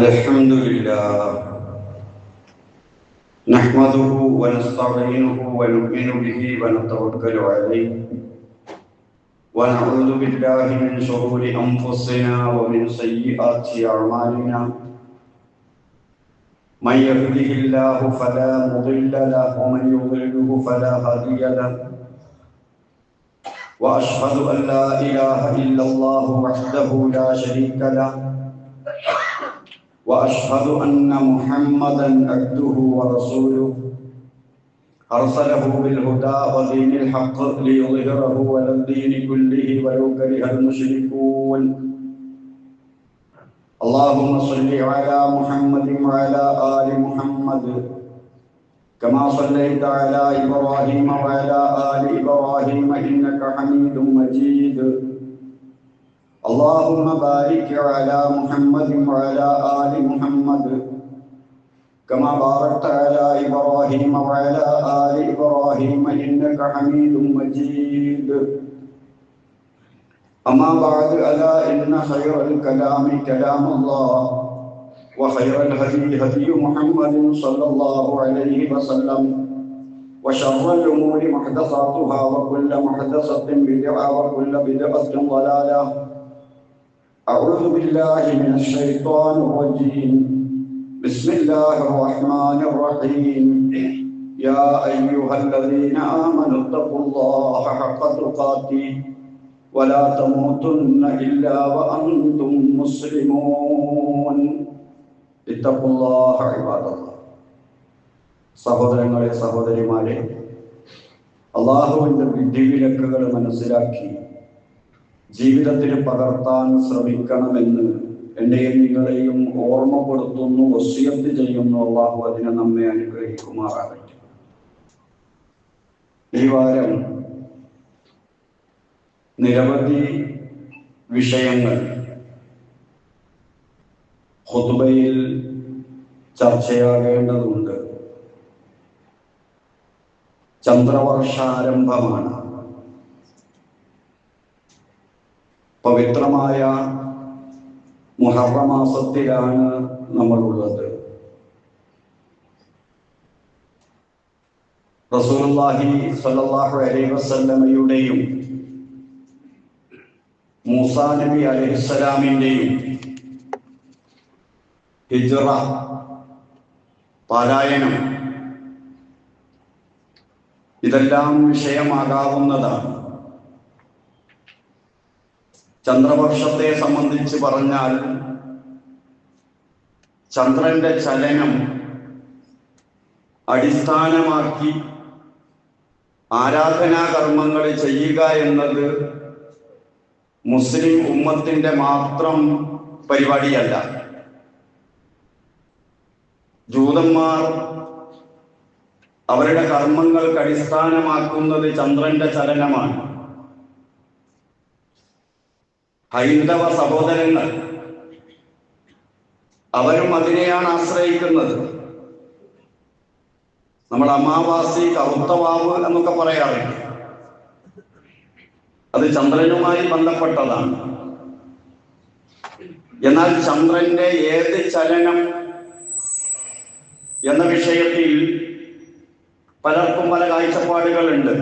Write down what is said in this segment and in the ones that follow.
الحمد لله نحمده ونستعينه ونؤمن به ونتوكل عليه ونعوذ بالله من شرور أنفسنا ومن سيئات أعمالنا من يهده الله فلا مضل له ومن يضلله فلا هادي له وأشهد أن لا إله إلا الله وحده لا شريك له وأشهد أن محمدًا عبده ورسوله أرسله بالهدى ودين الحق ليظهره على الدين كله ولو كره المشركون اللهم صل على محمد وعلى آل محمد كما صليت على إبراهيم وعلى آل إبراهيم إنك حميد مجيد اللهم بارك على محمد وعلى آل محمد كما باركت على إبراهيم وعلى آل إبراهيم إنك حميد مجيد أما بعد ألا إن خير الكلام كلام الله وخير الهدي هدي محمد صلى الله عليه وسلم وشر الأمور محدثاتها وكل محدثة بدعة وكل بدعة ضلالة أعوذ بالله من الشيطان الرجيم بسم الله الرحمن الرحيم يا أيها الذين آمنوا اتقوا الله حق تقاته ولا تموتن إلا وأنتم مسلمون اتقوا الله عباد الله സഹോദരങ്ങളെ സഹോദരിമാരെ അല്ലാഹുവിന്റെ വിധിവിലക്കുകൾ മനസ്സിലാക്കി ജീവിതത്തിൽ പകർത്താൻ ശ്രമിക്കണമെന്ന് എന്നെയും നിങ്ങളെയും ഓർമ്മപ്പെടുത്തുന്നു, വസിയത്ത് ചെയ്യുന്നു. അല്ലാഹു അതിനെ നമ്മെ അനുഗ്രഹിക്കുമാറാകട്ടെ. ഈ വാരം നിരവധി വിഷയങ്ങൾ ഖുതുബയിൽ ചർച്ചയാകേണ്ടതുണ്ട്. ചന്ദ്രവർഷാരംഭമാണ്. പവിത്രമായ മുഹറം മാസത്തിലാണ് നമ്മളുള്ളത്. റസൂലുള്ളാഹി സ്വല്ലല്ലാഹു അലൈഹി വസല്ലമയുടെയും മൂസാ നബി അലൈഹിസ്സലാമിന്റെയും ഹിജ്റ പാരായണം ഇതെല്ലാം വിഷയമാകാവുന്നതാണ്. ചന്ദ്രവർഷത്തെ സംബന്ധിച്ച് പറഞ്ഞാൽ ചന്ദ്രന്റെ ചലനം അടിസ്ഥാനമാക്കി ആരാധനാകർമ്മങ്ങൾ ചെയ്യുക എന്നത് മുസ്ലിം ഉമ്മത്തിന്റെ മാത്രം പരിപാടിയല്ല. ജൂതന്മാർ അവരുടെ കർമ്മങ്ങൾക്ക് അടിസ്ഥാനമാക്കുന്നത് ചന്ദ്രന്റെ ചലനമാണ്. ഹൈന്ദവ സഹോദരങ്ങൾ അവരും അതിനെയാണ് ആശ്രയിക്കുന്നത്. നമ്മൾ അമാവാസി, കറുത്തവാവ് എന്നൊക്കെ പറയാറുണ്ട്. അത് ചന്ദ്രനുമായി ബന്ധപ്പെട്ടതാണ്. എന്നാൽ ചന്ദ്രന്റെ ഏത് ചലനം എന്ന വിഷയത്തിൽ പലർക്കും പല കാഴ്ചപ്പാടുകളുണ്ട്.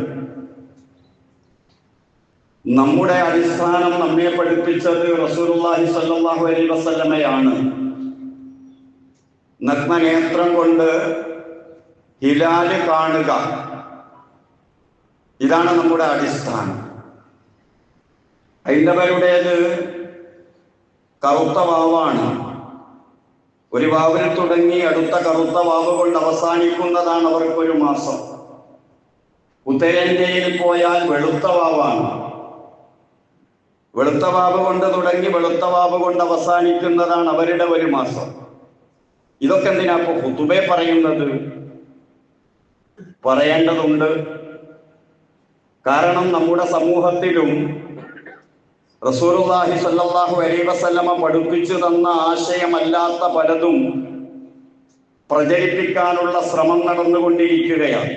നമ്മുടെ അടിസ്ഥാനം നമ്മെ പഠിപ്പിച്ചത് റസൂലുള്ളാഹി സ്വല്ലല്ലാഹു അലൈഹി വസല്ലമയാണ്. നഗ്നനേത്രം കൊണ്ട് ഹിലാല് കാണുക, ഇതാണ് നമ്മുടെ അടിസ്ഥാനം. ഹൈന്ദവരുടേത് കറുത്ത വാവാണ്. ഒരു വാവിൽ തുടങ്ങി അടുത്ത കറുത്ത വാവ് കൊണ്ട് അവസാനിക്കുന്നതാണ് അവർക്കൊരു മാസം. ഉത്തരേന്ത്യയിൽ പോയാൽ വെളുത്ത വാവാണ്. വെളുത്ത വാവ് കൊണ്ട് തുടങ്ങി വെളുത്ത വാവ് കൊണ്ട് അവസാനിക്കുന്നതാണ് അവരുടെ ഒരു മാസം. ഇതൊക്കെ എന്തിനാ ഇപ്പൊ ഖുതുബ പറയുന്നത്? പറയേണ്ടതുണ്ട്. കാരണം നമ്മുടെ സമൂഹത്തിലും റസൂലുള്ളാഹി സ്വല്ലല്ലാഹു അലൈഹി വസല്ലമ പഠിപ്പിച്ചു തന്ന ആശയമല്ലാത്ത പലതും പ്രചരിപ്പിക്കാനുള്ള ശ്രമം നടന്നുകൊണ്ടിരിക്കുകയാണ്.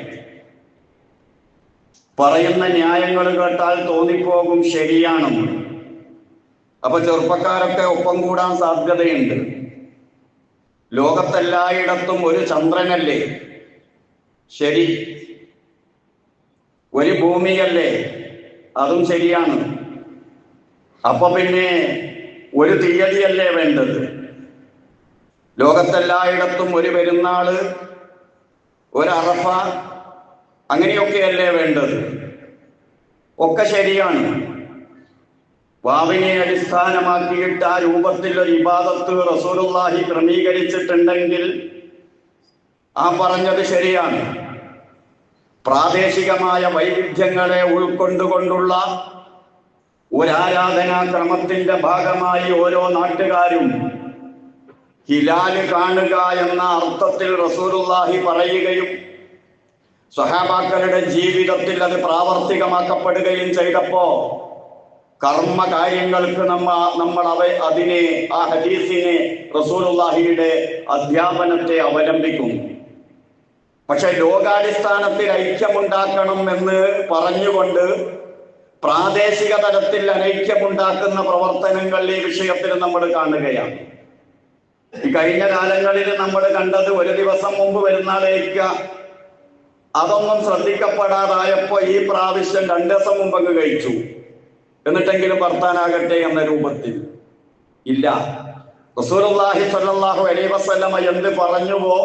പറയുന്ന ന്യായങ്ങൾ കേട്ടാൽ തോന്നിപ്പോകും ശരിയാണെന്ന്. അപ്പൊ ചെറുപ്പക്കാരൊക്കെ ഒപ്പം കൂടാൻ സാധ്യതയുണ്ട്. ലോകത്തെല്ലായിടത്തും ഒരു ചന്ദ്രനല്ലേ ശരി, ഒരു ഭൂമിയല്ലേ അതും ശരിയാണ്. അപ്പൊ പിന്നെ ഒരു തീയതിയല്ലേ വേണ്ടത്? ലോകത്തെല്ലായിടത്തും ഒരു പെരുന്നാള്, ഒരു അറഫ, അങ്ങനെയൊക്കെയല്ലേ വേണ്ടത്? ഒക്കെ ശരിയാണ്. വാവിനെ അടിസ്ഥാനമാക്കിയിട്ട് ആ രൂപത്തിൽ ഒരു ഇബാദത്ത് റസൂലുള്ളാഹി ക്രമീകരിച്ചിട്ടുണ്ടെങ്കിൽ ആ പറഞ്ഞത് ശരിയാണ്. പ്രാദേശികമായ വൈവിധ്യങ്ങളെ ഉൾക്കൊണ്ടുകൊണ്ടുള്ള ഒരാരാധനാക്രമത്തിന്റെ ഭാഗമായി ഓരോ നാട്ടുകാരും ഹിലാല് കാണുക എന്ന അർത്ഥത്തിൽ റസൂലുള്ളാഹി പറയുകയും സ്വഹാബാക്കളുടെ ജീവിതത്തിൽ അത് പ്രാവർത്തികമാക്കപ്പെടുകയും ചെയ്തപ്പോ കർമ്മകാര്യങ്ങൾക്ക് നമ്മൾ അതിനെ, ആ ഹദീസിനെ, റസൂലുള്ളാഹിയുടെ അധ്യാപനത്തെ അവലംബിക്കും. പക്ഷെ ലോകാടിസ്ഥാനത്തിൽ ഐക്യമുണ്ടാക്കണം എന്ന് പറഞ്ഞുകൊണ്ട് പ്രാദേശിക തലത്തിൽ അനൈക്യമുണ്ടാക്കുന്ന പ്രവർത്തനങ്ങൾ ഈ വിഷയത്തിൽ നമ്മൾ കാണുകയാണ്. ഈ കഴിഞ്ഞ കാലങ്ങളിൽ നമ്മൾ കണ്ടത് ഒരു ദിവസം മുമ്പ് പെരുന്നാളേക്കുക, അതൊന്നും ശ്രദ്ധിക്കപ്പെടാതായപ്പോ ഈ പ്രാവശ്യം 2 ദിവസം മുമ്പ് അങ്ങ് കഴിച്ചു, എന്നിട്ടെങ്കിലും ഭർത്താനാകട്ടെ എന്ന രൂപത്തിൽ. ഇല്ല, റസൂലുള്ളാഹി സ്വല്ലല്ലാഹു അലൈഹി വസല്ലമ എന്ത് പറഞ്ഞുവോ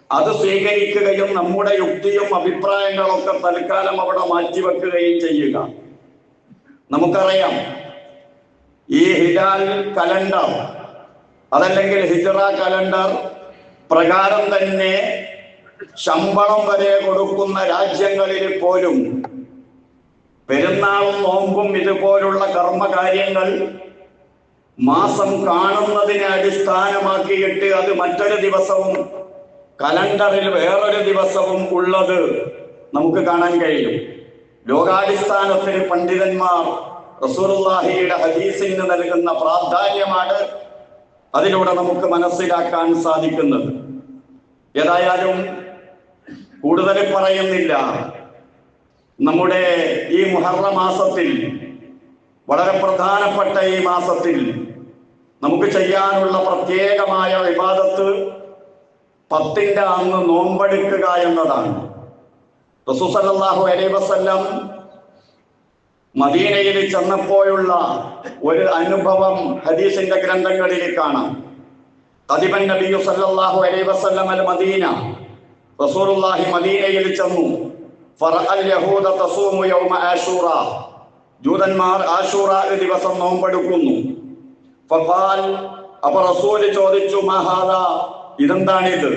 അത് സ്വീകരിക്കുകയും നമ്മുടെ യുക്തിയും അഭിപ്രായങ്ങളൊക്കെ തൽക്കാലം അവിടെ മാറ്റിവെക്കുകയും ചെയ്യുക. നമുക്കറിയാം, ഈ ഹിലാൽ കലണ്ടർ അതല്ലെങ്കിൽ ഹിജ്റ കലണ്ടർ പ്രകാരം തന്നെ ശമ്പളം വരെ കൊടുക്കുന്ന രാജ്യങ്ങളിൽ പോലും പെരുന്നാളും നോമ്പും ഇതുപോലുള്ള കർമ്മകാര്യങ്ങൾ മാസം കാണുന്നതിനെ അടിസ്ഥാനമാക്കിയിട്ട് അത് മറ്റൊരു ദിവസവും കലണ്ടറിൽ വേറൊരു ദിവസവും ഉള്ളത് നമുക്ക് കാണാൻ കഴിയും. ലോകാടിസ്ഥാനത്തിൽ പണ്ഡിതന്മാർ റസൂലുള്ളാഹിയുടെ ഹദീസിന് നൽകുന്ന പ്രാധാന്യമാണ് അതിലൂടെ നമുക്ക് മനസ്സിലാക്കാൻ സാധിക്കുന്നത്. ഏതായാലും കൂടുതൽ പറയുന്നില്ല. നമ്മുടെ ഈ മുഹറം മാസത്തിൽ, വളരെ പ്രധാനപ്പെട്ട ഈ മാസത്തിൽ നമുക്ക് ചെയ്യാനുള്ള പ്രത്യേകമായ ഇബാദത്ത് 10ന്റെ അന്ന് നോമ്പെടുക്കുക എന്നതാണ്. റസൂൽ സല്ലല്ലാഹു അലൈഹി വസല്ലം മദീനയിൽ ചെന്നപ്പോഴുള്ള ഒരു അനുഭവം ഹദീസിന്റെ ഗ്രന്ഥങ്ങളിൽ കാണാം. ഖദിമൻ നബിയു സല്ലല്ലാഹു അലൈഹി വസല്ലം അൽ മദീന, റസൂലുള്ളാഹി മദീനയിൽ ചെന്നു. ഫറഅൽ യഹൂദ തസൂമു യൗമ ആശൂറ, ജൂതന്മാർ ആശൂറ ദിവസം നോമ്പെടുക്കുന്നു. ഫഖാൽ, അപ്പോൾ റസൂൽ ചോദിച്ചു, മാ ഹാദാ, ഇതെന്താണിത്?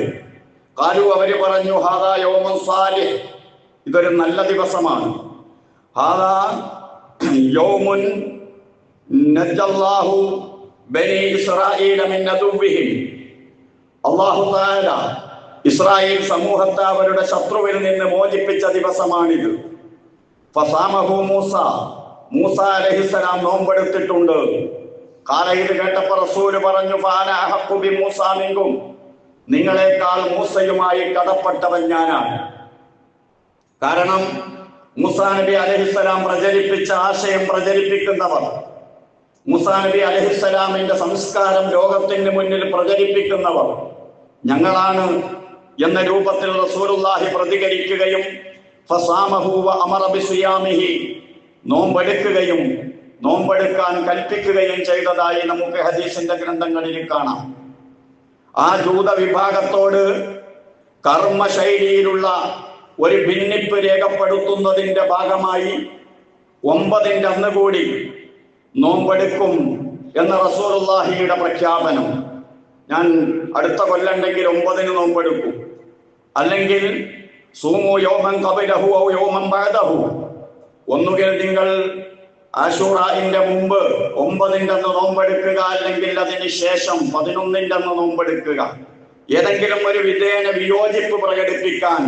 ഖാലു, അവര് പറഞ്ഞു, ഹാദാ യൗമുൻ സാലിഹ്, ഇതൊരു നല്ല ദിവസമാണ്. ഹാദാ യൗമുൻ നജ്ജല്ലാഹു ബനി ഇസ്രായീല മിൻ അദുവ്വിഹിം, അല്ലാഹു തആല ഇസ്രായേൽ സമൂഹത്തെ അവരുടെ ശത്രുവിൽ നിന്ന് മോചിപ്പിച്ച ദിവസമാണിത്. ഫസാമഹു മൂസ, മൂസ അലൈഹിസ്സലാം നോമ്പെടുത്തിട്ടുണ്ട്. ഖാല, ഇത് കേട്ടപ്പോൾ റസൂൽ പറഞ്ഞു, ഫഅന അഹഖു ബി മൂസ മിൻകും, നിങ്ങളെക്കാൾ മൂസയുമായി കടപ്പെട്ടവൻ ഞാനാണ്. കാരണം മൂസാ നബി അലൈഹിസ്സലാം പ്രചരിപ്പിച്ച ആശയം പ്രചരിപ്പിക്കുന്നവർ, മൂസാ നബി അലൈഹിസ്സലാമിന്റെ സംസ്കാരം ലോകത്തിന് മുന്നിൽ പ്രചരിപ്പിക്കുന്നവർ ഞങ്ങളാണ് എന്ന രൂപത്തിൽ റസൂലുള്ളാഹി പ്രതികരിക്കുകയും ഫസാമഹു വ അമറ ബിസിയാമിഹി, നോമ്പെടുക്കുകയും നോമ്പെടുക്കാൻ കൽപ്പിക്കുകയും ചെയ്തതായി നമുക്ക് ഹദീസിന്റെ ഗ്രന്ഥങ്ങളിൽ കാണാം. ആ ജൂത വിഭാഗത്തോട് കർമ്മശൈലിയിലുള്ള ഒരു ഭിന്നിപ്പ് രേഖപ്പെടുത്തുന്നതിന്റെ ഭാഗമായി 9ന്റെ അന്ന് കൂടി നോമ്പെടുക്കും എന്ന റസൂലുള്ളാഹിയുടെ പ്രഖ്യാപനം. ഞാൻ അടുത്ത കൊല്ലണ്ടെങ്കിൽ 9ന് നോമ്പെടുക്കും, അല്ലെങ്കിൽ സൂമു യൗമൻ ഖബലഹു ഔ യൗമൻ ബഅദഹു, ഒന്നുകിൽ നിങ്ങൾ ആശൂറയുടെ മുമ്പ് 9ന്റെ അന്ന് നോമ്പെടുക്കുക, അല്ലെങ്കിൽ അതിന് ശേഷം 11ന്റെ അന്ന് നോമ്പെടുക്കുക. ഏതെങ്കിലും ഒരു വിധേന വിയോജിപ്പ് പ്രകടിപ്പിക്കാൻ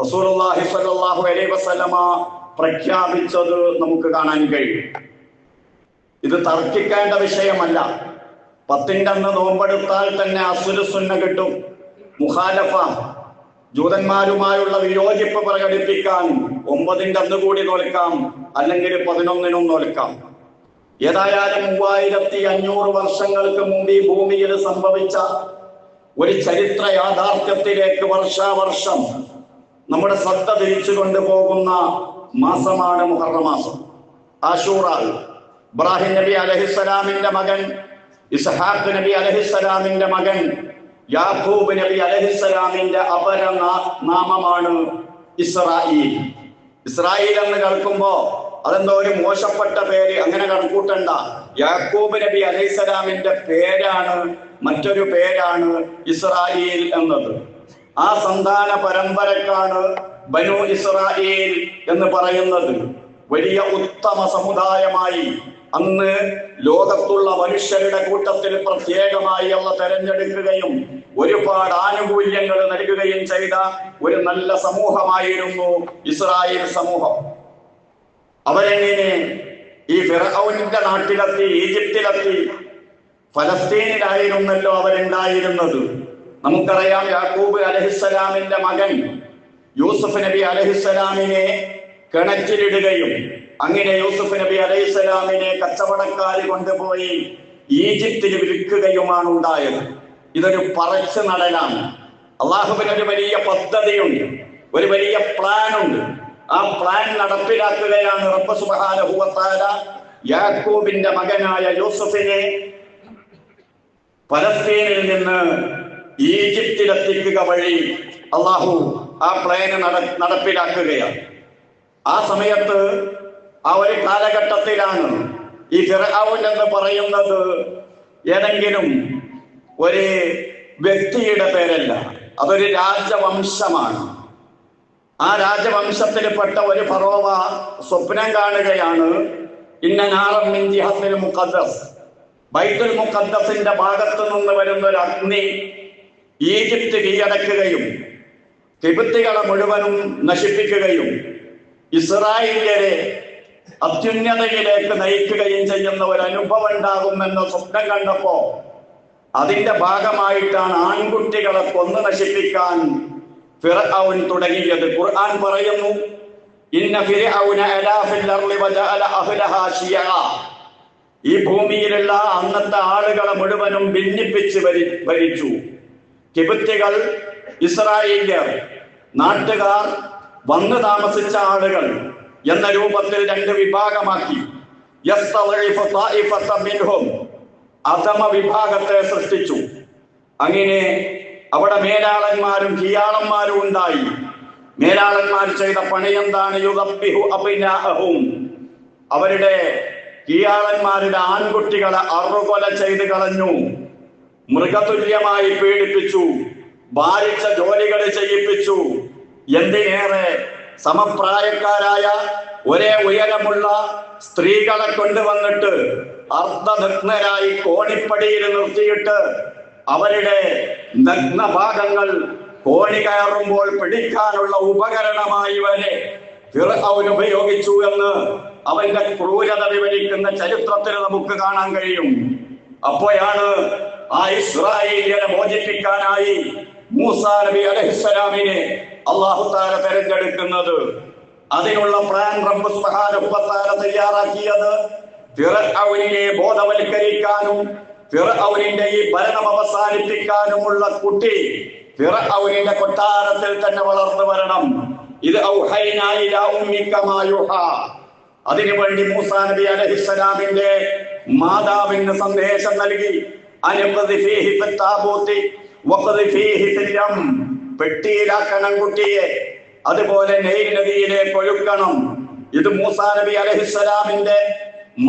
റസൂലുള്ളാഹി സ്വല്ലല്ലാഹു അലൈഹി വസല്ലമ പ്രഖ്യാപിച്ചത് നമുക്ക് കാണാൻ കഴിയും. ഇത് തർക്കിക്കേണ്ട വിഷയമല്ല. 10ന്റെ അന്ന് നോമ്പെടുത്താൽ തന്നെ അസ്ലു സുന്ന കിട്ടും. മുഖാലഫ, ജൂതന്മാരുമായുള്ള വിയോജിപ്പ് പ്രകടിപ്പിക്കാൻ 9ന്റെ അന്ന് കൂടി നോൽക്കാം, അല്ലെങ്കിൽ 11നും നോൽക്കാം. ഏതായാലും 3500 വർഷങ്ങൾക്ക് മുമ്പ് ഈ ഭൂമിയിൽ സംഭവിച്ച ഒരു ചരിത്ര യാഥാർത്ഥ്യത്തിലേക്ക് വർഷാവർഷം നമ്മുടെ ശ്രദ്ധ തിരിച്ചു കൊണ്ടുപോകുന്ന മാസമാണ് മുഹറം മാസം. ആശൂറ. ഇബ്രാഹിം നബി അലൈഹിസ്സലാമിന്റെ മകൻ ഇസ്ഹാഖ് നബി അലൈഹിസ്സലാമിന്റെ മകൻ യാക്കൂബ് നബി അലൈഹിസ്സലാമിന്റെ അപര നാമമാണ് ഇസ്രായേൽ. ഇസ്രായേൽ എന്ന് കേൾക്കുമ്പോ അതെന്തോ ഒരു മോശപ്പെട്ട പേര്, അങ്ങനെ കണക്കൂട്ടണ്ട. യാക്കൂബ് നബി അലൈഹിസ്സലാമിന്റെ പേരാണ്, മറ്റൊരു പേരാണ് ഇസ്രായേൽ എന്നത്. ആ സന്താന പരമ്പരക്കാണ് ബനു ഇസ്രായേൽ എന്ന് പറയുന്നത്. വലിയ ഉത്തമ സമുദായമായി അന്ന് ലോകത്തുള്ള മനുഷ്യരുടെ കൂട്ടത്തിൽ പ്രത്യേകമായി അള്ള തെരഞ്ഞെടുക്കുകയും ഒരുപാട് ആനുകൂല്യങ്ങൾ നൽകുകയും ചെയ്ത ഒരു നല്ല സമൂഹമായിരുന്നു ഇസ്രായേൽ സമൂഹം. അവരെങ്ങനെ ഈ ഫിർഔനിന്റെ നാട്ടിലെത്തി, ഈജിപ്തിലെത്തി, ഫലസ്തീനിലായിരുന്നല്ലോ അവരുണ്ടായിരുന്നത്. നമുക്കറിയാം, യാക്കൂബ് അലൈഹിസ്സലാമിന്റെ മകൻ യൂസുഫ് നബി അലൈഹിസ്സലാമിനെ കിണറ്റിലിടുകയും അങ്ങനെ യൂസുഫ് നബി അലൈഹിസ്സലാമിനെ കച്ചവടക്കാർ കൊണ്ടുപോയി ഈജിപ്തിൽ വിൽക്കുകയുമാണ് ഉണ്ടായത്. ഇതൊരു പറച്ചു നടലാണ്. അള്ളാഹുവിന് ഒരു വലിയ പദ്ധതിയുണ്ട്, ഒരു വലിയ പ്ലാൻ ഉണ്ട്. ആ പ്ലാൻ നടപ്പിലാക്കുകയാണ് റബ്ബ് സുബ്ഹാനഹു വ തആല യാക്കൂബിന്റെ മകനായ യൂസുഫിനെ ഫലസ്തീനിൽ നിന്ന് ഈജിപ്തിലെത്തിക്കുക വഴി അള്ളാഹു ആ പ്ലാന് നടപ്പിലാക്കുകയാണ്. ആ സമയത്ത്, ആ ഒരു കാലഘട്ടത്തിലാണ് ഈ ഫിർഔൻ എന്ന് പറയുന്നത് ഏതെങ്കിലും ഒരു വ്യക്തിയുടെ പേരല്ല, അതൊരു രാജവംശമാണ്. ആ രാജവംശത്തിൽപ്പെട്ട ഒരു ഫറോവ സ്വപ്നം കാണുകയാണ്. ഇന്ന നാറൻ മിൻ ജിഹത്തിൽ മുഖദ്ദസ്, ബൈത്തുൽ മുഖദ്ദസിന്റെ ഭാഗത്തു നിന്ന് വരുന്ന ഒരു അഗ്നി ഈജിപ്ത് കീഴടക്കുകയും കിബുത്തികളെ മുഴുവനും നശിപ്പിക്കുകയും ഇസ്രായേലിയരെ അത്യുന്നതയിലേക്ക് നയിക്കുകയും ചെയ്യുന്ന ഒരു അനുഭവം ഉണ്ടാകുമെന്ന് സ്വപ്നം കണ്ടപ്പോ അതിന്റെ ഭാഗമായിട്ടാണ് ആൺകുട്ടികളെ കൊന്നു നശിപ്പിക്കാൻ ഫിർഔൻ തുടങ്ങിയത്. ഖുർആൻ പറയുന്നു, ഇന്ന ഫിർഔന അലാ ഫിൽ അർളി വജഅല അഹ്ലഹാ ശിയഅ. ഈ ഭൂമിയിലുള്ള അന്നത്തെ ആളുകളെ മുഴുവനും ഭിന്നിപ്പിച്ച് ഭരിച്ചു. കിബുത്തികൾ, ഇസ്രായേലിയർ, നാട്ടുകാർ, വന്നു താമസിച്ച ആളുകൾ എന്ന രൂപത്തിൽ രണ്ട് വിഭാഗമാക്കി. യസ്തളിഫു ത്വായിഫത മിൻഹും, അധമ വിഭാഗത്തെ സൃഷ്ടിച്ചു. അങ്ങനെ അവിടെ മേലാളന്മാരും കീയാളന്മാരും ഉണ്ടായി. മേലാളന്മാർ ചെയ്ത പണി എന്താണ്? യുദബ്ബിഹു അബ്നാഅഹും, അവരുടെ കീയാളന്മാരുടെ ആൺകുട്ടികളെ അറുകൊല ചെയ്ത് കളഞ്ഞു, മൃഗതുല്യമായി പീഡിപ്പിച്ചു, ഭാരിച്ച ജോലികൾ ചെയ്യിപ്പിച്ചു. എന്തിനേറെ, സമപ്രായക്കാരായ ഒരേ ഉയരമുള്ള സ്ത്രീകളെ കൊണ്ടുവന്നിട്ട് അർദ്ധനഗ്നരായി കോണിപ്പടിയിൽ നിർത്തിയിട്ട് അവരുടെ നഗ്നഭാഗങ്ങൾ കോണി കയറുമ്പോൾ പിടിക്കാനുള്ള ഉപകരണമായി വരെ ഫിർഔൻ ഉപയോഗിച്ചു എന്ന് അവന്റെ ക്രൂരത വിവരിക്കുന്ന ചരിത്രത്തിൽ നമുക്ക് കാണാൻ കഴിയും. അപ്പോഴാണ് ആ ഇസ്രായേലിയരെ മോചിപ്പിക്കാനായി മൂസാ നബി അലൈഹിസ്സലാമിനെ അല്ലാഹു തആല തെരഞ്ഞെടുക്കുന്നത്. അതിനുള്ള പ്ലാൻ റബ്ബ് സുബ്ഹാനഹു വ തആല തയ്യാറാക്കിയത് ഫിർഔനിനെ ബോധവൽക്കരിക്കാനും ഫിർഔനിന്റെ ഈ ഭരണം അവസാനിപ്പിക്കാനുമുള്ള കുട്ടി ഫിർഔനിന്റെ കൊട്ടാരത്തിൽ തന്നെ വളർന്നു വരണം. ഇത് ഔഹൈനാ ഇലാ ഉമ്മിക മാ യുഹാ. അതിനുവേണ്ടി മൂസാ നബി അലൈഹിസ്സലാമിന്റെ മാതാവിന് സന്ദേശം നൽകി. അൻഖദിഫീഹി ഫിത്താബൂതി വഖദിഫീഹി ഫിൽയം, പെട്ടിയിലാക്കണം കുട്ടിയെ, അതുപോലെ നൈൽ നദിയിലേക്ക് ഒഴുക്കണം. ഇത് മൂസാ നബി അലൈഹിസ്സലാമിന്റെ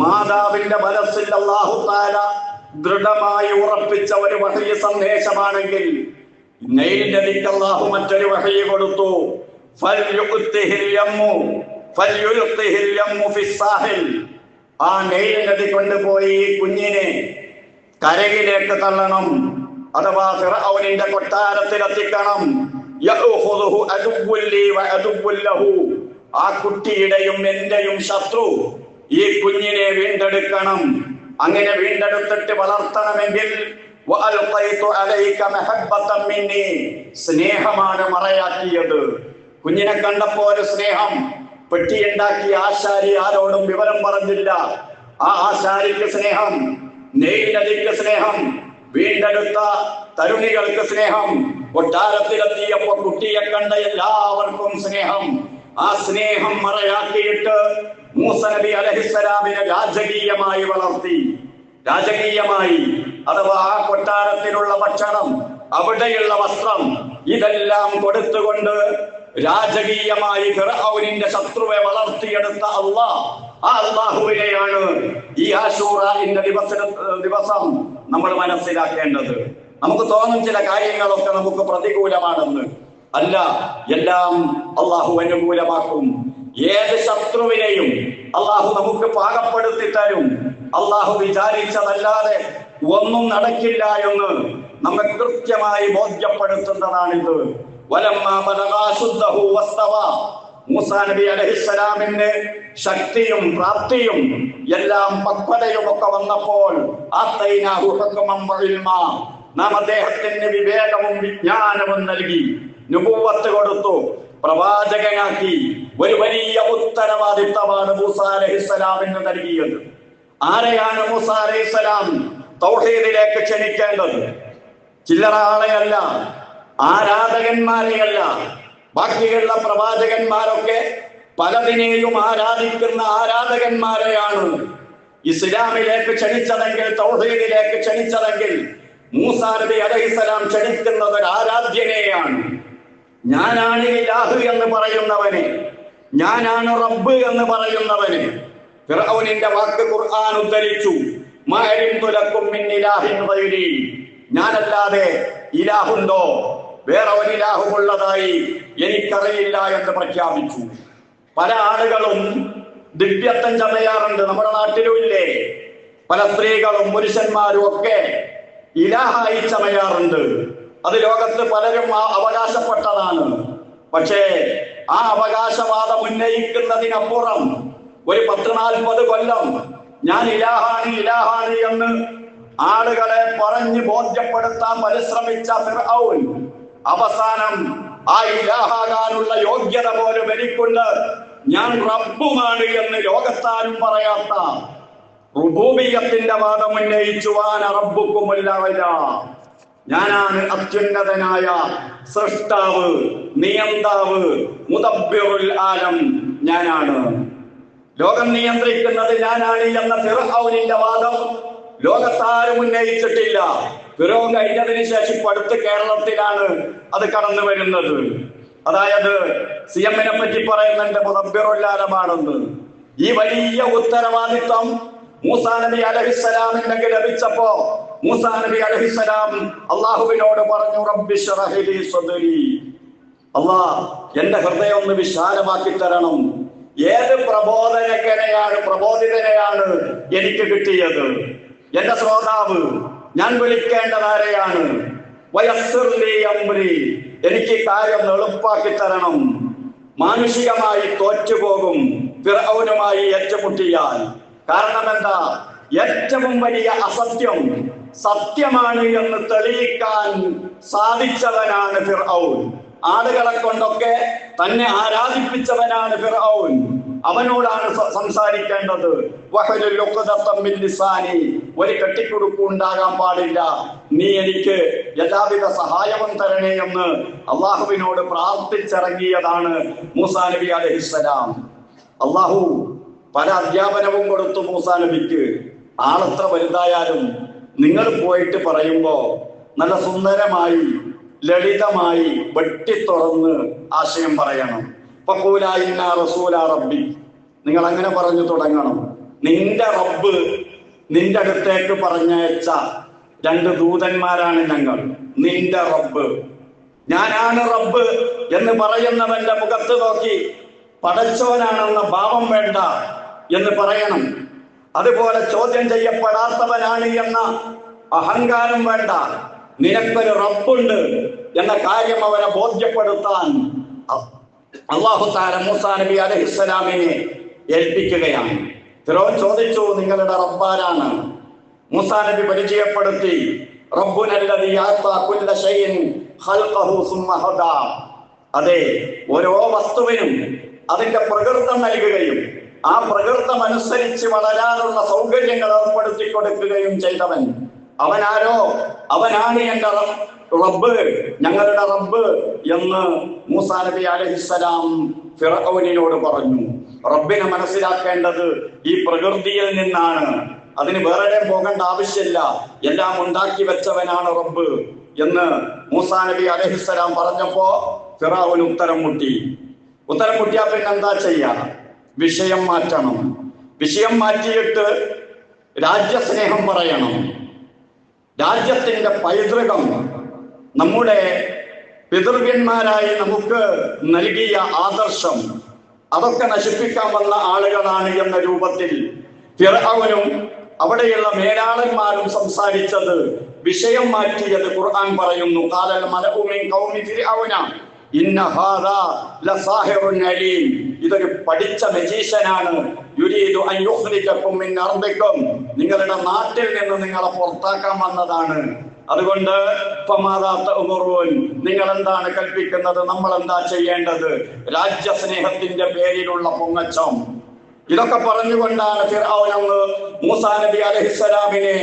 മാതാവിന്റെ മനസ്സിൽ അല്ലാഹു തആല ദൃഢമായി ഉറപ്പിച്ച ഒരു വഹയി സന്ദേശമാണെങ്കിൽ നൈൽ നദിക്ക് അല്ലാഹു മറ്റൊരു വഹയി കൊടുത്തു. ആ നൈൽ നദി കൊണ്ടുപോയി കുഞ്ഞിനെ കരയിലേക്ക് തള്ളണം, അഥവാ ഫിർഔനിന്റെ കൊട്ടാരത്തിൽ എത്തിക്കണം. ആ കുട്ടിയുടെയും എന്റെയും ശത്രു ഈ കുഞ്ഞിനെ വീണ്ടെടുക്കണം. അങ്ങനെ വീണ്ടെടുത്തിട്ട് വളർത്തണമെങ്കിൽ സ്നേഹമാണ് മറയാക്കിയത്. കുഞ്ഞിനെ കണ്ടപ്പോ ഒരു സ്നേഹം. പെട്ടിയുണ്ടാക്കിയ ആശാരി ആരോടും വിവരം പറഞ്ഞില്ല. ആ ആശാരിക്ക് സ്നേഹം, നൈൽ നദിക്ക് സ്നേഹം, വീണ്ടെടുത്ത തരുണികൾക്ക് സ്നേഹം, കൊട്ടാരത്തിലെത്തിയപ്പോ കുട്ടിയെ കണ്ട എല്ലാവർക്കും സ്നേഹം. ആ സ്നേഹം മറയാക്കിയിട്ട് മൂസ നബി അലൈഹിസ്സലാമിനെ രാജകീയമായി വളർത്തി. രാജകീയമായി അഥവാ ആ കൊട്ടാരത്തിലുള്ള ഭക്ഷണം, അവിടെയുള്ള വസ്ത്രം, ഇതെല്ലാം കൊടുത്തുകൊണ്ട് രാജകീയമായി ഫിർഔനിന്റെ ശത്രുവെ വളർത്തിയെടുത്ത അല്ലാഹ്, ആ അല്ലാഹുവിനെയാണ് ഈ ആശൂറയുടെ ദിവസം നമ്മൾ മനസ്സിലാക്കേണ്ടത്. നമുക്ക് തോന്നും ചില കാര്യങ്ങളൊക്കെ നമുക്ക് പ്രതികൂലമാണെന്ന്. അല്ല, എല്ലാം അല്ലാഹു അനുകൂലമാക്കും. ഏത് ശത്രുവിനെയും അല്ലാഹു നമുക്ക് പാകപ്പെടുത്തി തരും. അല്ലാഹു വിചാരിച്ചതല്ലാതെ ഒന്നും നടക്കില്ല എന്ന് നമ്മെ കൃത്യമായി ബോധ്യപ്പെടുത്തുന്നതാണിത്. മൂസാ നബി അലൈഹിസ്സലാമിന് ശക്തിയും പ്രാപ്തിയും എല്ലാം പക്വതയും ഒക്കെ വന്നപ്പോൾ നാം അദ്ദേഹത്തിന് വിവേകവും വിജ്ഞാനവും നൽകി, നുബുവത്ത് കൊടുത്തു, പ്രവാചകനാക്കി. ഒരു വലിയ ഉത്തരവാദിത്തമാണ് മൂസാ അലൈഹിസ്സലാമിന് നൽകിയത്. ആരെയാണ് മൂസാ അലൈഹിസ്സലാം തൗഹീദിലേക്ക് ക്ഷണിക്കേണ്ടത്? ചില്ലറ ആളെയല്ല, ആരാധകന്മാരെയല്ല. ബാക്കിയുള്ള പ്രവാചകന്മാരൊക്കെ പലതിനെയും ആരാധിക്കുന്ന ആരാധകന്മാരെയാണ് ഇസ്ലാമിലേക്ക് ക്ഷണിച്ചതെങ്കിൽ, തൗഹീദിലേക്ക് ക്ഷണിച്ചതെങ്കിൽ മൂസാ നബി അലൈഹിസ്സലാം ക്ഷണിക്കുന്നത് ഒരു ആരാധ്യനെയാണ്. ഞാനാണ് ഇലാഹ് എന്ന് പറയുന്നവനെ, ഞാനാണ് റബ്ബ് എന്ന് പറയുന്നവനെ. ഫിർഔനിന്റെ വാക്ക് ഖുർആൻ ഉദ്ധരിച്ചു, ഞാനല്ലാതെ ഇലാഹുണ്ടോ, വേറെ ഒരു ഇലാഹുള്ളതായി എനിക്കറിയില്ല എന്ന് പ്രഖ്യാപിച്ചു. പല ആളുകളും ദിവ്യത്വം ചമയാറുണ്ട്. നമ്മുടെ നാട്ടിലും ഇല്ലേ, പല സ്ത്രീകളും പുരുഷന്മാരും ഒക്കെ ഇലാഹായി ചമയാറുണ്ട്. അത് ലോകത്ത് പലരും അവകാശപ്പെട്ടതാണ്. പക്ഷേ ആ അവകാശവാദം ഉന്നയിക്കുന്നതിനപ്പുറം ഒരു 10-40 കൊല്ലം ഞാൻ ഇലാഹാണ് എന്ന് ആളുകളെ പറഞ്ഞ് ബോധ്യപ്പെടുത്താൻ പരിശ്രമിച്ച ഫിർഔൻ അവസാനം ആ ഇലാഹാകാനുള്ള യോഗ്യത പോലും എനിക്കുണ്ട്, ഞാൻ റബ്ബുമാണ് എന്ന് ലോകത്താരും പറയാത്ത റുബൂബിയ്യത്തിന്റെ വാദം ഉന്നയിച്ചു. വാന റബ്ബുക്കുമുല്ലഅല, ഞാനാണ് അത്യുന്നതനായ സൃഷ്ടാവ്, നിയന്താവ്, മുദബ്ബിറുൽ ആലം, ഞാനാണ് ലോകം നിയന്ത്രിക്കുന്നത് ഞാനാണ് എന്ന ഫിർഔനിന്റെ വാദം ലോകത്താരും ഉന്നയിച്ചിട്ടില്ല. ഫിർഔൻ കഴിഞ്ഞതിന് ശേഷം അടുത്ത് കേരളത്തിലാണ് അത് കടന്നു വരുന്നത്. അതായത് സിഎമ്മിനെ പറ്റി പറയുന്നുണ്ട് മുദബ്ബിറുൽ ആലമാണെന്ന്. ഈ വലിയ ഉത്തരവാദിത്വം മൂസാ നബി അലൈഹിസ്സലാമിന് ലഭിച്ചപ്പോ മൂസാ നബി അലൈഹിസ്സലാം അള്ളാഹുവിനോട് പറഞ്ഞു, റബ്ബി ശ്റഹ് ലി സദ്രി, അല്ലാഹ് എന്റെ ഹൃദയം ഒന്ന് വിശാലമാക്കി തരണം. ഏത് പ്രബോധിതനെയാണ് എനിക്ക് കിട്ടിയത്? എന്റെ ശ്രോതാവ്, ഞാൻ വിളിക്കേണ്ടത് ആരെയാണ്? വയസ്സിർ ലി അംരി, എനിക്ക് കാര്യം എളുപ്പാക്കി തരണം. മാനുഷികമായി തോറ്റുപോകും ഫിർഔനുമായി ഏറ്റുമുട്ടിയാൽ. കാരണം എന്താ? ഏറ്റവും വലിയ അസത്യം സത്യമാണ് എന്ന് തെളിയിക്കാൻ സാധിച്ചവനാണ് ഫിർഔൻ. ആളുകളെ കൊണ്ടൊക്കെ തന്നെ ആരാധിപ്പിച്ചവനാണ് ഫിർഔൻ. അവനോടാണ് സംസാരിക്കേണ്ടത്. ഒരു കെട്ടിക്കുടുക്കും ഉണ്ടാകാൻ പാടില്ല, നീ എനിക്ക് എല്ലാവിധ സഹായവും തരണേ എന്ന് അള്ളാഹുവിനോട് പ്രാർത്ഥിച്ചിറങ്ങിയതാണ് മൂസാ നബി അലൈഹിസ്സലാം. അള്ളാഹു പല അധ്യാപനവും കൊടുത്തു മൂസാ നബിക്ക്. ആളെത്ര വലുതായാലും നിങ്ങൾ പോയിട്ട് പറയുമ്പോ നല്ല സുന്ദരമായി ലളിതമായി വെട്ടിത്തുറന്ന് ആശയം പറയണം. ഫഖൂലാ ഇന്നാ റസൂലാ റബ്ബി, നിങ്ങൾ അങ്ങനെ പറഞ്ഞു തുടങ്ങണം. നിന്റെ റബ്ബ് നിന്റെ അടുത്തേക്ക് പറഞ്ഞയച്ച 2 ദൂതന്മാരാണ് ഞങ്ങൾ. നിന്റെ റബ്ബ്, ഞാനാണ് റബ്ബ് എന്ന് പറയുന്നവന്റെ മുഖത്ത് നോക്കി പടച്ചോനാണെന്ന ഭാവം വേണ്ട എന്ന് പറയണം. അതുപോലെ ചോദ്യം ചെയ്യപ്പെടാത്തവനാണ് എന്ന അഹങ്കാരം വേണ്ട. നിനക്കൊരു റബ്ബുണ്ട് എന്ന കാര്യം അവരെ ബോധ്യപ്പെടുത്താൻ അല്ലാഹു തആല മൂസാ നബി അലൈഹിസ്സലാമിനെ ഏൽപ്പിക്കുകയാണ്. ഫിർഔൻ ചോദിച്ചു, നിങ്ങളുടെ റബ്ബാരാണ്? മൂസാ നബി പരിചയപ്പെടുത്തി, റബ്ബുനല്ലദീ അഅതാ കുല്ല ശൈഇൻ ഖൽഖഹു സുമ്മ ഹദാ. അതെ, ഓരോ വസ്തുവിനും അതിന്റെ പ്രകൃതം നൽകുകയും ആ പ്രകൃതം അനുസരിച്ച് വളരാനുള്ള സൗകര്യങ്ങൾ ഏർപ്പെടുത്തി കൊടുക്കുകയും ചെയ്തവൻ അവനാരോ? അവനാണ് എന്റെ റബ്ബ്, ഞങ്ങളുടെ റബ്ബ് എന്ന് മൂസാ നബി അലൈഹിസ്സലാം ഫിർഔനിനോട് പറഞ്ഞു. റബ്ബിനെ മനസ്സിലാക്കേണ്ടത് ഈ പ്രകൃതിയിൽ നിന്നാണ്. അതിന് വേറെ പോകേണ്ട ആവശ്യമില്ല. എല്ലാം ഉണ്ടാക്കി വെച്ചവനാണ് റബ്ബ് എന്ന് മൂസാ നബി അലൈഹിസ്സലാം പറഞ്ഞപ്പോ ഫിർഔൻ ഉത്തരം മുട്ടിയാ പിന്നെ എന്താ ചെയ്യാ? വിഷയം മാറ്റണം. വിഷയം മാറ്റിയിട്ട് രാജ്യസ്നേഹം പറയണം. രാജ്യത്തിന്റെ പൈതൃകം, നമ്മുടെ പിതൃവ്യന്മാരായി നമുക്ക് നൽകിയ ആദർശം, അതൊക്കെ നശിപ്പിക്കാൻ വന്ന ആളുകളാണ് എന്ന രൂപത്തിൽ ഫിർഔനും അവിടെയുള്ള മേലാളന്മാരും സംസാരിച്ചത്. വിഷയം മാറ്റിയത് ഖുർആൻ പറയുന്നു, ഖാലൽ മലഉ മിൻ ഖൗമി ഫിർഔന ഇന്ന ഹാദാ ലസാഹിറുൻ അലീം. ഇതൊരു പഠിച്ച മജീഷ്യനാണ്. യുരീദു അൻ യുഖ്രിജകും മിൻ അർദികും, നിങ്ങളുടെ നാട്ടിൽ നിന്ന് നിങ്ങളെ പുറത്താക്കാൻ വന്നതാണ്. അതുകൊണ്ട് നിങ്ങൾ എന്താണ് കൽപ്പിക്കുന്നത്? നമ്മൾ എന്താ ചെയ്യേണ്ടത്? രാജ്യസ്നേഹത്തിന്റെ പേരിലുള്ള പൊങ്ങച്ചം. ഇതൊക്കെ പറഞ്ഞുകൊണ്ടാണ് ഫിർഔൻ അന്ന് മൂസാ നബി അലൈഹിസ്സലാമിനെ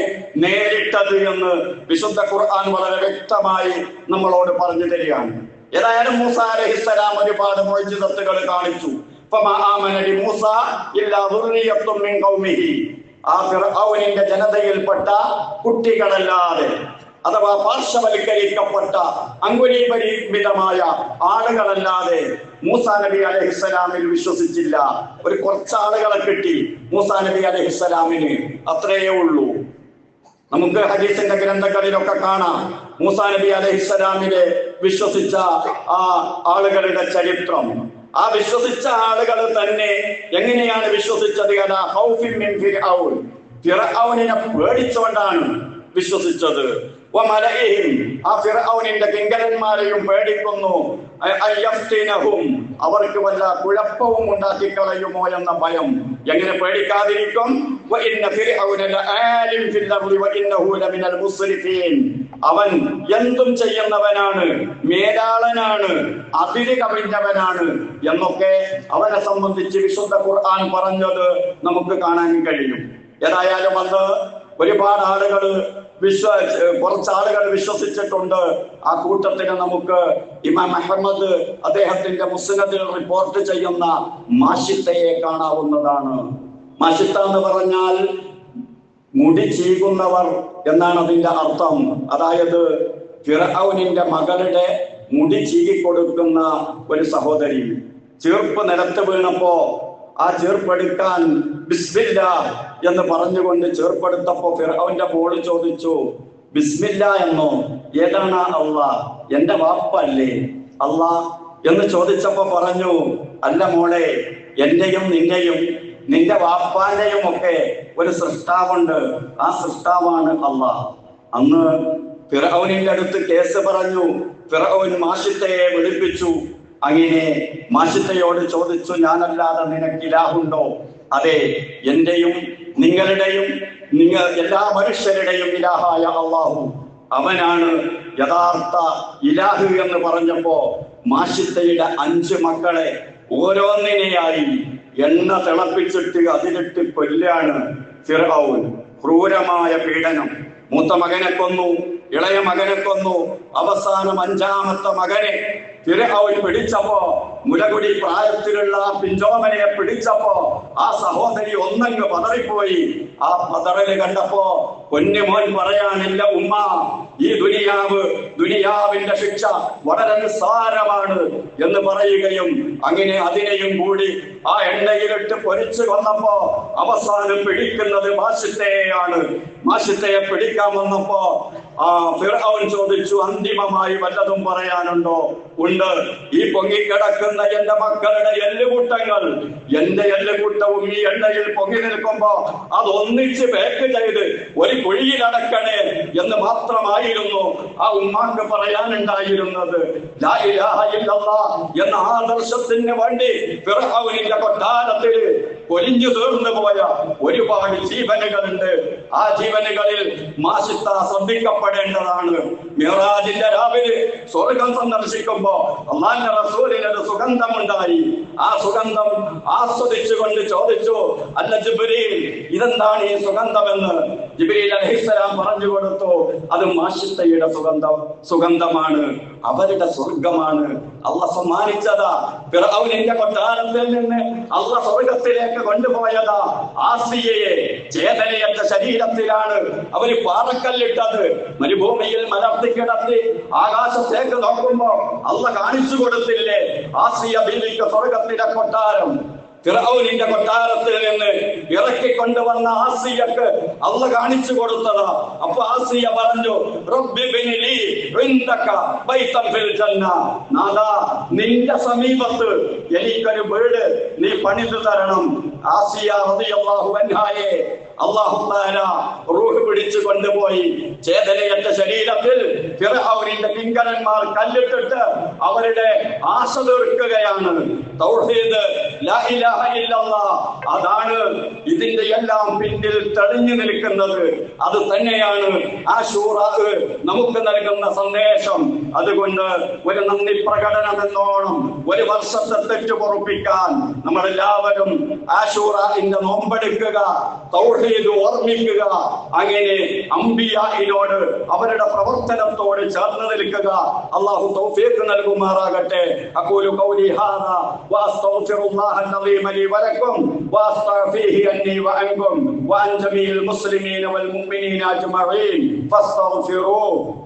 നേരിട്ടത് എന്ന് വിശുദ്ധ ഖുർആൻ വളരെ വ്യക്തമായി നമ്മളോട് പറഞ്ഞു തരികയാണ്. ഏതായാലും മൂസാ അലൈഹിസ്സലാം ഒരുപാട് മുഅ്ജിസത്തുകൾ കാണിച്ചു. ആ ഫിർഔനിന്റെ ജനതയിൽപ്പെട്ട കുട്ടികളല്ലാതെ, അഥവാ പാർശ്വവൽക്കരിക്കപ്പെട്ട അങ്കുലീപരിമിതമായ ആളുകളല്ലാതെ മൂസാ നബി അലൈഹിസ്സലാമിൽ വിശ്വസിച്ചില്ല. ഒരു കുറച്ചാളുകളെ കിട്ടി മൂസാ നബി അലൈഹിസ്സലാമിന്, അത്രയേ ഉള്ളൂ. നമുക്ക് ഹദീസിന്റെ ഗ്രന്ഥങ്ങളിലൊക്കെ കാണാം മൂസാ നബി അലൈഹിസ്സലാമിനെ വിശ്വസിച്ച ആ ആളുകളുടെ ചരിത്രം. ആ വിശ്വസിച്ച ആളുകൾ തന്നെ എങ്ങനെയാണ് വിശ്വസിച്ചത്? ഫിർഔനിനെ പേടിച്ചുകൊണ്ടാണ് വിശ്വസിച്ചത്. ആ ഫിർഔനിന്റെ കിങ്കരന്മാരെയും പേടിക്കുന്നു. അവർക്ക് വല്ല കുഴപ്പവും ഉണ്ടാക്കി കളയുമോ എന്ന ഭയം. എങ്ങനെ പേടിക്കാതിരിക്കും? അവൻ എന്തും ചെയ്യുന്നവനാണ്, മേലാളനാണ്, അതിര് കവിഞ്ഞവനാണ് എന്നൊക്കെ അവനെ സംബന്ധിച്ച് വിശുദ്ധ ഖുർആൻ പറഞ്ഞത് നമുക്ക് കാണാൻ കഴിയും. ഏതായാലും അന്ന് ഒരുപാട് ആളുകൾ കുറച്ചാളുകൾ വിശ്വസിച്ചിട്ടുണ്ട്. ആ കൂട്ടത്തിന് നമുക്ക് ഇമാം അഹ്മദ് അദ്ദേഹത്തിന്റെ മുസ്നദിൽ റിപ്പോർട്ട് ചെയ്യുന്ന മാഷിത്തയെ കാണാവുന്നതാണ്. മാഷിത്ത എന്ന് പറഞ്ഞാൽ മുടി ചീകുന്നവർ എന്നാണ് അതിന്റെ അർത്ഥം. അതായത് ഫിർഔനിന്റെ മകളുടെ മുടി ചീകിക്കൊടുക്കുന്ന ഒരു സഹോദരി ചീർപ്പ് നിലത്ത് വീണപ്പോ ആ ചീർപ്പെടുക്കാൻ ബിസ്മില്ല എന്ന് പറഞ്ഞുകൊണ്ട് ചീർപ്പെടുത്തപ്പോ ഫിർഔന്റെ മോള് ചോദിച്ചു, ബിസ്മില്ല എന്നോ? ഏതാണ് അള്ളാഹ്? എന്റെ വാപ്പല്ലേ അള്ളാഹ് എന്ന് ചോദിച്ചപ്പോ പറഞ്ഞു, അല്ല മോളെ, എന്റെയും നിന്റെയും നിന്റെ വാപ്പാന്റെയും ഒക്കെ ഒരു സൃഷ്ടാവുണ്ട്, ആ സൃഷ്ടാവാണ് അള്ളാഹ്. അന്ന് ഫിർഔനിന്റെ അടുത്ത് കേസ് പറഞ്ഞു. ഫിർഔൻ മാഷിത്തയെ വിളിപ്പിച്ചു. അങ്ങനെ മാഷിത്തയോട് ചോദിച്ചു, ഞാനല്ലാതെ നിനക്ക് ഇലാഹുണ്ടോ? അതെ, എന്റെയും നിങ്ങളുടെയും എല്ലാ മനുഷ്യരുടെയും ഇലാഹായ അള്ളാഹു, അവനാണ് യഥാർത്ഥ ഇലാഹ് എന്ന് പറഞ്ഞപ്പോ മാഷിത്തയുടെ 5 മക്കളെ ഓരോന്നിനെയായി എണ്ണ തിളപ്പിച്ചിട്ട് അതിലിട്ട് കൊല്ലാണ് ഫിർഔൻ. ക്രൂരമായ പീഡനം. മൂത്ത മകനെ കൊന്നു, ഇളയ മകനെ കൊന്നു, അവസാനം 5ാമത്തെ മകനെ ഫിർഔൻ പിടിച്ചപ്പോ, മുലകുടി പ്രായത്തിലുള്ള പിഞ്ചോമനെ പിടിച്ചപ്പോ ആ സഹോദരി ഒന്നങ്ങ് പതറിപ്പോയി. ആ പതറല് കണ്ടപ്പോ പൊന്നുമോൻ പറയാനില്ല, ഉമ്മ, ഈ ദുനിയാവിന്റെ ശിക്ഷ വളരെ നിസ്സാരമാണ് എന്ന് പറയുകയും അങ്ങനെ അതിനെയും കൂടി ആ എണ്ണയിലിട്ട് പൊരിച്ചു കൊന്നപ്പോ അവസാനം പിടിക്കുന്നത് മാഷിത്തയെയാണ്. മാഷിത്തയെ പിടിക്കാൻ വന്നപ്പോ ഫിർഔൻ ചോദിച്ചു, അന്തിമമായി വല്ലതും പറയാനുണ്ടോ? ഉണ്ട്. ഈ പൊങ്ങിക്കിടക്കുന്ന എന്റെ മക്കളുടെ എല്ലുകൂട്ടങ്ങൾ, എന്റെ എല്ലുകൂട്ടവും ഈ എണ്ണയിൽ പൊങ്ങി നിൽക്കുമ്പോ അതൊന്നിച്ച് പാക്ക് ചെയ്ത് ഒരു കുഴിയിൽ അടക്കണേ എന്ന് മാത്രമായിരുന്നു ആ ഉമ്മാക്ക് പറയാനുണ്ടായിരുന്നത്. ലാ ഇലാഹ ഇല്ലല്ലാഹ് എന്ന ആദർശത്തിന് വേണ്ടി ഫിർഔനിന്റെ കൊട്ടാരത്തിൽ പൊലിഞ്ഞു തീർന്നു പോയ ഒരുപാട് ജീവനുകളുണ്ട്. ആ ജീവനുകളിൽ മാഷിത്ത ശ്രദ്ധിക്കപ്പെടേണ്ടതാണ്. മിറാജിന്റെ രാവിലെ സ്വർഗം സന്ദർശിക്കുമ്പോ അല്ലാഹുവിന്റെ റസൂലിന് ഒരു സുഗന്ധമുണ്ടായി. ആ സുഗന്ധം ആസ്വദിച്ചുകൊണ്ട് ചോദിച്ചു, അല്ല ജിബ്രീൽ, ഇതെന്താണ് ഈ സുഗന്ധമെന്ന്? ജിബ്രീൽ അലൈഹിസ്സലാം പറഞ്ഞു കൊടുത്തു, അത് മാഷിത്തയുടെ സുഗന്ധമാണ്, അവരുടെ സ്വർഗമാണ്. അള്ളാഹ് സമ്മാനിച്ചതാ. ഫിർഔനിന്റെ കൊട്ടാരത്തിൽ നിന്ന് അള്ളാഹ് സ്വർഗത്തിലേക്ക് കൊണ്ടുപോയതാ ആസിയയെ. ചേതനയറ്റ ശരീരത്തിലാണ് അവര് പാറക്കല്ലിട്ടത്. മരുഭൂമിയിൽ മലർത്തി കിടത്തി ആകാശത്തേക്ക് നോക്കുമ്പോ അള്ളാഹ് കാണിച്ചു കൊടുത്തില്ലേ ആസിയ ബീവിക്ക് സ്വർഗത്തിലെ കൊട്ടാരം. ഫിർഔനിന്റെ കൊട്ടാരത്തിൽ നിന്ന് ഇറക്കിക്കൊണ്ടുവന്ന ആസിയക്ക് അള്ളാഹ് കാണിച്ചു കൊടുത്തതാ. അപ്പൊ ആസിയ പറഞ്ഞു, റബ്ബി ബിനി ലീ ഇൻദക ബൈതൻ ഫിൽ ജന്ന, നാദാ നിന്റെ സമീപത്ത് എനിക്കൊരു വീട് നീ പണിതു തരണം. ആസിയ റളിയല്ലാഹു അൻഹായെ അല്ലാഹു തആല റൂഹ് പിടിച്ചു കൊണ്ടുപോയി. ചേതനയറ്റ ശരീരത്തിൽ ഫിർഔനിന്റെ കിങ്കരന്മാർ കല്ലിട്ടിട്ട് അവരുടെ ആശ തീർക്കുകയാണ്. തൗഹീദ് ലാ ഇലാഹ ഇല്ലല്ലാഹ്, അതാണ് ഇതിന്റെ എല്ലാം പിന്നിൽ തെളിഞ്ഞു നിൽക്കുന്നത്. അത് തന്നെയാണ് ആശൂറാ നമുക്ക് നൽകുന്ന സന്ദേശം. അതുകൊണ്ട് ഒരു നന്ദി പ്രകടനം എന്നോണം ഒരു വർഷത്തെ തെറ്റ് പൊറുപ്പിക്കാൻ നമ്മളെല്ലാവരും ആശൂറാന്റെ നോമ്പെടുക്കുക, തൗഹീദ് ഓർമ്മിക്കുക. അങ്ങനെ അംബിയായിനോട് അവരുടെ പ്രവർത്തനത്തോട് ചേർന്ന് നിൽക്കുക. അല്ലാഹു തൗഫീഖ് നൽകുമാറാകട്ടെ. അഖൂലു ഖൗലി ഹാദാ വഅസ്തഗ്ഫിറുല്ലാഹൽ അലീം ലി വലക്കും വഅസ്തഗ്ഫിഹി അന്നി വഅൻകും വഅൻ ജമീഇൽ മുസ്ലിമീന വൽ മുഅ്മിനീന അജ്മഈൻ ഫസ്തഗ്ഫിറൂ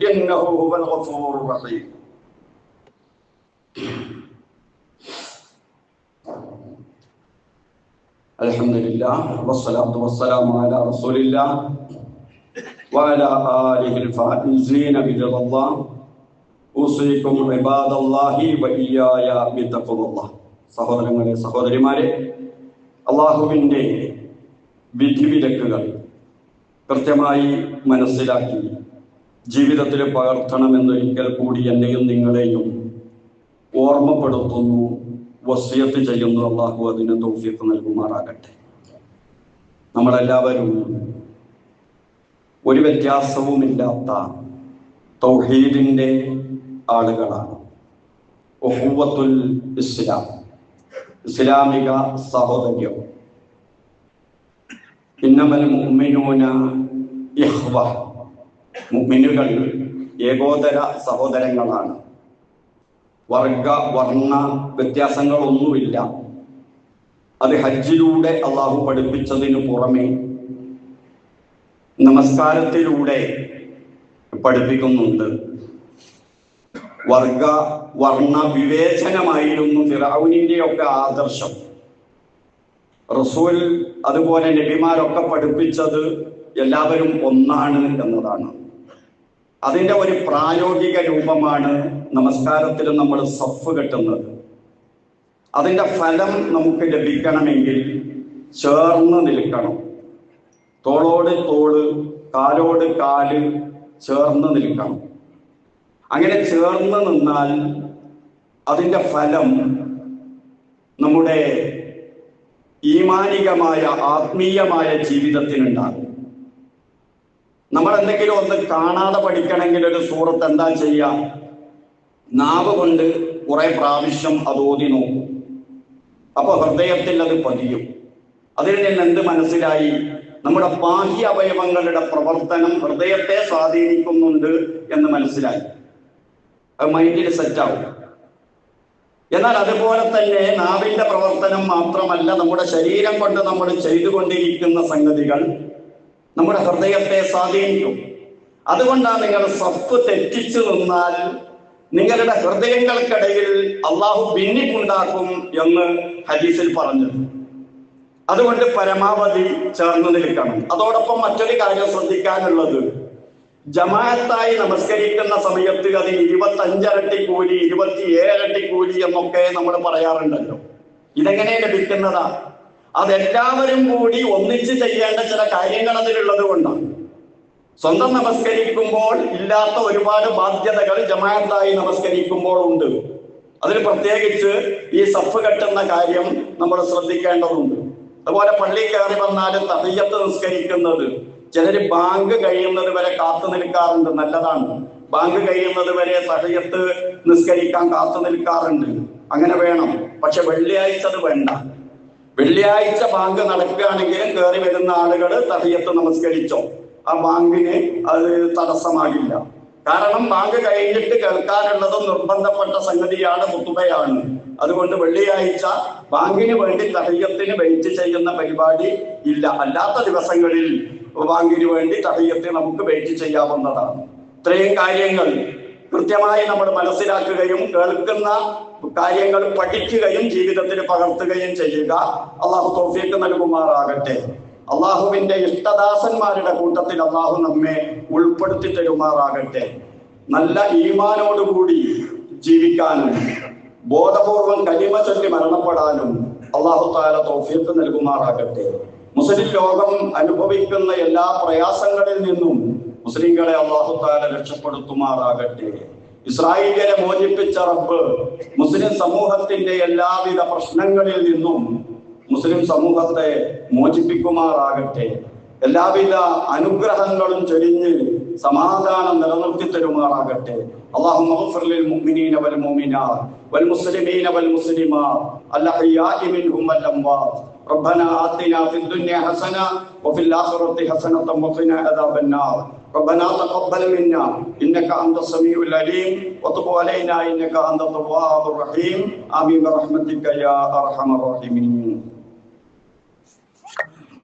ഇന്നഹു ഹുവൽ ഗഫൂറുർ റഹീം. അൽഹംദുലില്ലാഹ് വസ്സലാത്തു വസ്സലാമു അലാ റസൂലില്ലാഹ് വഅലാ ആലിഹിൽ ഫായിസീന ബിറളില്ലാഹ്. ഉസീകും ഇബാദല്ലാഹി വഇയ്യായ ബിത്തഖ്വല്ലാഹ്. സഹോദരങ്ങളെ, സഹോദരിമാരെ, അല്ലാഹുവിൻ്റെ വിധിവിലക്കുകൾ കൃത്യമായി മനസ്സിലാക്കി ജീവിതത്തിൽ പകർത്തണമെന്നൊരിക്കൽ കൂടി എന്നെയും നിങ്ങളെയും ഓർമ്മപ്പെടുത്തുന്നു, വസിയത്ത് ചെയ്യുന്നു. അല്ലാഹു അതിന് തൗഫീഖ് നൽകുമാറാകട്ടെ. നമ്മളെല്ലാവരും ഒരു വ്യത്യാസവുമില്ലാത്ത തൗഹീദിന്റെ ആളുകളാണ്. ഉഖുവത്തുൽ ഇസ്ലാം, ഇസ്ലാമിക സഹോദര്യം. ഇന്നമൽ മുഅ്മിനൂന ഇഖ്വ, മുഅ്മിനുകൾ ഏകോദര സഹോദരങ്ങളാണ്. വർഗ വർണ്ണ വ്യത്യാസങ്ങളൊന്നുമില്ല. അത് ഹജ്ജിലൂടെ അള്ളാഹു പഠിപ്പിച്ചതിനു പുറമെ നമസ്കാരത്തിലൂടെ പഠിപ്പിക്കുന്നുണ്ട്. വർഗ വർണ്ണ വിവേചനമായിരുന്നു ഫിർഔനിന്റെ ഒക്കെ ആദർശം. റസൂൽ അതുപോലെ നബിമാരൊക്കെ പഠിപ്പിച്ചത് എല്ലാവരും ഒന്നാണ് എന്നതാണ്. അതിൻ്റെ ഒരു പ്രായോഗിക രൂപമാണ് നമസ്കാരത്തിൽ നമ്മൾ സഫ് കെട്ടുന്നത്. അതിൻ്റെ ഫലം നമുക്ക് ലഭിക്കണമെങ്കിൽ ചേർന്ന് നിൽക്കണം. തോളോട് തോള്, കാലോട് കാല് ചേർന്ന് നിൽക്കണം. അങ്ങനെ ചേർന്ന് നിന്നാൽ അതിൻ്റെ ഫലം നമ്മുടെ ഈമാനികമായ ആത്മീയമായ ജീവിതത്തിനുണ്ടാകും. നമ്മൾ എന്തെങ്കിലും ഒന്ന് കാണാതെ പഠിക്കണമെങ്കിൽ ഒരു സൂറത്ത് എന്താ ചെയ്യുക? നാവ് കൊണ്ട് കുറെ പ്രാവശ്യം അത് ഓതി നോക്കും. അപ്പൊ ഹൃദയത്തിൽ അത് പതിയും. അതിൽ നിന്ന് എന്ത് മനസ്സിലായി? നമ്മുടെ ബാഹ്യ അവയവങ്ങളുടെ പ്രവർത്തനം ഹൃദയത്തെ സ്വാധീനിക്കുന്നുണ്ട് എന്ന് മനസ്സിലായി. അത് മൈൻഡിൽ സെറ്റാവും. എന്നാൽ അതുപോലെ തന്നെ നാവിന്റെ പ്രവർത്തനം മാത്രമല്ല, നമ്മുടെ ശരീരം കൊണ്ട് നമ്മൾ ചെയ്തുകൊണ്ടിരിക്കുന്ന സംഗതികൾ നമ്മുടെ ഹൃദയത്തെ സ്വാധീനിക്കും. അതുകൊണ്ടാണ് നിങ്ങൾ സഫ് തെറ്റിച്ചു നിന്നാൽ നിങ്ങളുടെ ഹൃദയങ്ങൾക്കിടയിൽ അള്ളാഹു ഭിന്നിപ്പുണ്ടാക്കും എന്ന് ഹദീസിൽ പറഞ്ഞു. അതുകൊണ്ട് പരമാവധി ചേർന്ന് നിൽക്കണം. അതോടൊപ്പം മറ്റൊരു കാര്യം ശ്രദ്ധിക്കാനുള്ളത്, ജമാഅത്തായി നമസ്കരിക്കുന്ന സമയത്ത് അതിന് 25 ഇരട്ടി കൂലി, 27 ഇരട്ടി കൂലി എന്നൊക്കെ നമ്മൾ പറയാറുണ്ടല്ലോ. ഇതെങ്ങനെ ലഭിക്കുന്നതാ? അതെല്ലാവരും കൂടി ഒന്നിച്ച് ചെയ്യേണ്ട ചില കാര്യങ്ങൾ അതിലുള്ളത് കൊണ്ടാണ്. സ്വന്തം നമസ്കരിക്കുമ്പോൾ ഇല്ലാത്ത ഒരുപാട് ബാധ്യതകൾ ജമാഅത്തായി നമസ്കരിക്കുമ്പോൾ ഉണ്ട്. അതിൽ പ്രത്യേകിച്ച് ഈ സഫ് കെട്ടുന്ന കാര്യം നമ്മൾ ശ്രദ്ധിക്കേണ്ടതുണ്ട്. അതുപോലെ പള്ളി കയറി വന്നാൽ തഹിയ്യത്ത് നിസ്കരിക്കുന്നത്, ചിലര് ബാങ്ക് കഴിയുന്നത് വരെ കാത്തു നിൽക്കാറുണ്ട്, നല്ലതാണ്. ബാങ്ക് കഴിയുന്നത് വരെ തഹിയ്യത്ത് നിസ്കരിക്കാൻ കാത്തു നിൽക്കാറുണ്ട്, അങ്ങനെ വേണം. പക്ഷെ വെള്ളിയാഴ്ച അത് വേണ്ട. വെള്ളിയാഴ്ച ബാങ്ക് നടക്കുകയാണെങ്കിലും കയറി വരുന്ന ആളുകൾ തഹിയ്യത്ത് നമസ്കരിച്ചോ, ആ ബാങ്കിന് അത് തടസ്സമാകില്ല. കാരണം ബാങ്ക് കഴിഞ്ഞിട്ട് കേൾക്കാനുള്ളതും നിർബന്ധപ്പെട്ട സംഗതിയാണ്, ഖുതുബയാണ്. അതുകൊണ്ട് വെള്ളിയാഴ്ച ബാങ്കിന് വേണ്ടി തഹിയ്യത്തിന് വെയിറ്റ് ചെയ്യുന്ന പരിപാടി ഇല്ല. അല്ലാത്ത ദിവസങ്ങളിൽ ബാങ്കിന് വേണ്ടി തഹിയ്യത്ത് നമുക്ക് വെയിറ്റ് ചെയ്യാവുന്നതാണ്. ഇത്രയും കാര്യങ്ങൾ കൃത്യമായി നമ്മൾ മനസ്സിലാക്കുകയും കേൾക്കുന്ന കാര്യങ്ങൾ പഠിക്കുകയും ജീവിതത്തിൽ പകർത്തുകയും ചെയ്യുക. അള്ളാഹു തൗഫീഖ് നൽകുമാറാകട്ടെ. അള്ളാഹുവിന്റെ ഇഷ്ടദാസന്മാരുടെ കൂട്ടത്തിൽ അള്ളാഹു നമ്മെ ഉൾപ്പെടുത്തി തരുമാറാകട്ടെ. നല്ല ഈമാനോടുകൂടി ജീവിക്കാനും ബോധപൂർവം കലിമ ചൊല്ലി മരണപ്പെടാനും അള്ളാഹു തആല തൗഫീഖ് നൽകുമാറാകട്ടെ. മുസ്ലിം ലോകം അനുഭവിക്കുന്ന എല്ലാ പ്രയാസങ്ങളിൽ നിന്നും മുസ്ലിങ്ങളെ അള്ളാഹു തആല രക്ഷപ്പെടുത്തുമാറാകട്ടെ. ഇസ്രായേലിനെ മോചിപ്പിച്ച റബ്ബ് മുസ്ലിം സമൂഹത്തിന്റെ എല്ലാവിധ പ്രശ്നങ്ങളിൽ നിന്നും മുസ്ലിം സമൂഹത്തെ മോചിപ്പിക്കുമാറാകട്ടെ. എല്ലാവിധ അനുഗ്രഹങ്ങളും ചൊരിഞ്ഞ് സമാധാനം നിലനിർത്തി തരുമാറാകട്ടെ. അല്ലാഹുമ്മ ഗ്ഫിർ ലിൽ മുഅ്മിനീന വൽ മുഅ്മിനാത്ത് വൽ മുസ്ലിമീന വൽ മുസ്ലിമാത്ത് അൽഅഹ്യാഇ മിൻഹും വൽ അംവാത്ത്. റബ്ബനാ ആതിനാ ഫിദ് ദുനിയ ഹസന വഫിൽ ആഖിറതി ഹസനത വഖിനാ അദാബൻ നാർ. ربنا تقبل منا إنك أنت السميع العليم وتب علينا إنك أنت التواب الرحيم. آمين برحمتك يا أرحم الراحمين.